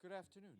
Good afternoon.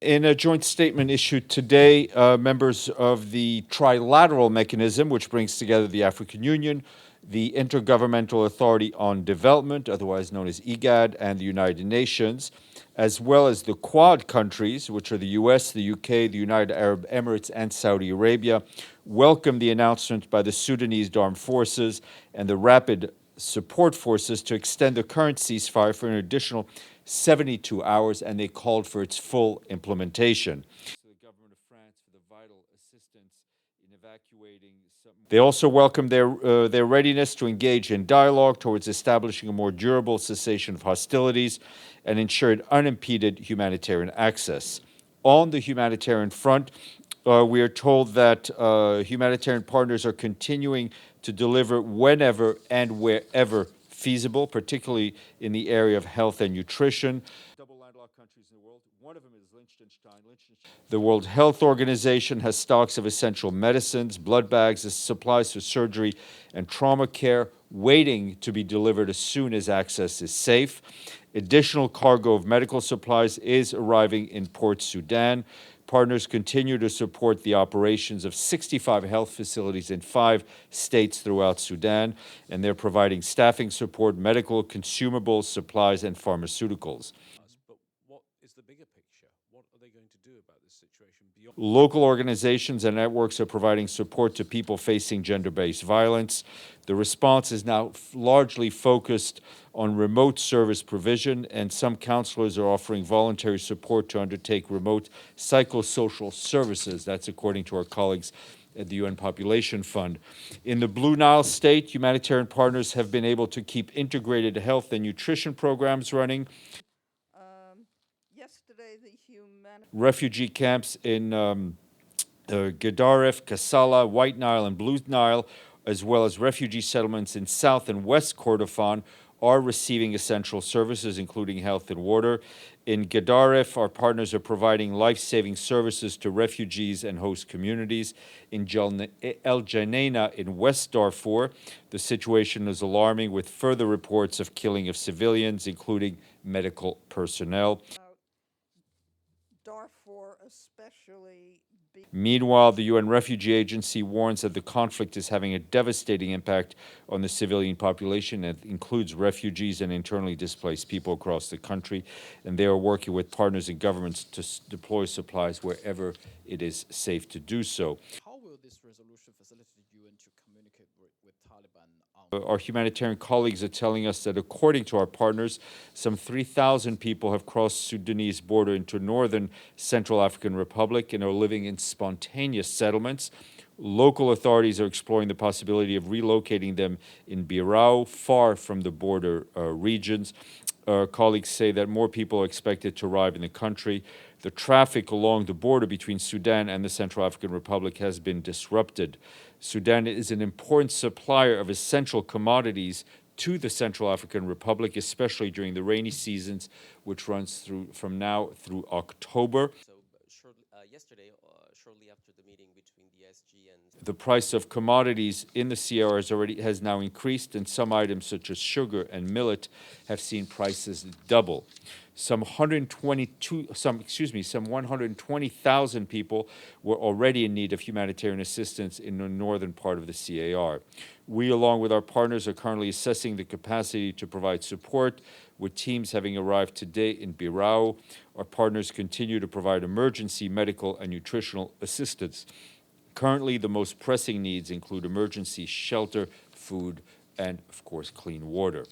In a joint statement issued today, members of the Trilateral Mechanism, which brings together the African Union, the Intergovernmental Authority on Development, otherwise known as IGAD, and the United Nations, as well as the Quad countries, which are the US, the UK, the United Arab Emirates, and Saudi Arabia, welcome the announcement by the Sudanese Armed Forces and the Rapid Support Forces to extend the current ceasefire for an additional 72 hours, and they called for its full implementation. The government of France for the vital assistance in evacuating. They also welcomed their readiness to engage in dialogue towards establishing a more durable cessation of hostilities and ensured unimpeded humanitarian access. On the humanitarian front, we are told that humanitarian partners are continuing to deliver whenever and wherever feasible, particularly in the area of health and nutrition. Double landlocked countries in the world. One of them is Liechtenstein. The World Health Organization has stocks of essential medicines, blood bags, supplies for surgery and trauma care waiting to be delivered as soon as access is safe. Additional cargo of medical supplies is arriving in Port Sudan. Partners continue to support the operations of 65 health facilities in 5 states throughout Sudan, and they're providing staffing support, medical consumables, supplies, and pharmaceuticals. But what is the bigger picture? What are they going to do about this situation beyond? Local organizations and networks are providing support to people facing gender-based violence. The response is now largely focused on remote service provision, and some counselors are offering voluntary support to undertake remote psychosocial services. That's according to our colleagues at the UN Population Fund. In the Blue Nile state, humanitarian partners have been able to keep integrated health and nutrition programs running. Yesterday, the refugee camps in Gedaref, Kassala, White Nile, and Blue Nile, as well as refugee settlements in South and West Kordofan, are receiving essential services, including health and water. In Gedaref, our partners are providing life-saving services to refugees and host communities. In El Janeina in West Darfur, the situation is alarming, with further reports of killing of civilians, including medical personnel. Darfur especially. Meanwhile, the UN Refugee Agency warns that the conflict is having a devastating impact on the civilian population. It includes refugees and internally displaced people across the country, and they are working with partners and governments to deploy supplies wherever it is safe to do so. How will this resolution facilitate the UN to communicate with Taliban? Our humanitarian colleagues are telling us that according to our partners, some 3,000 people have crossed Sudanese border into northern Central African Republic and are living in spontaneous settlements. Local authorities are exploring the possibility of relocating them in Birao, far from the border regions. Our colleagues say that more people are expected to arrive in the country. The traffic along the border between Sudan and the Central African Republic has been disrupted. Sudan is an important supplier of essential commodities to the Central African Republic, especially during the rainy seasons, which runs from now through October. So yesterday, shortly after the meeting between the SG and the price of commodities in the CR has now increased, and some items such as sugar and millet have seen prices double. Some 120,000 people were already in need of humanitarian assistance in the northern part of the CAR. We, along with our partners, are currently assessing the capacity to provide support, with teams having arrived today in Birao. Our partners continue to provide emergency medical and nutritional assistance. Currently, the most pressing needs include emergency shelter, food, and, of course, clean water.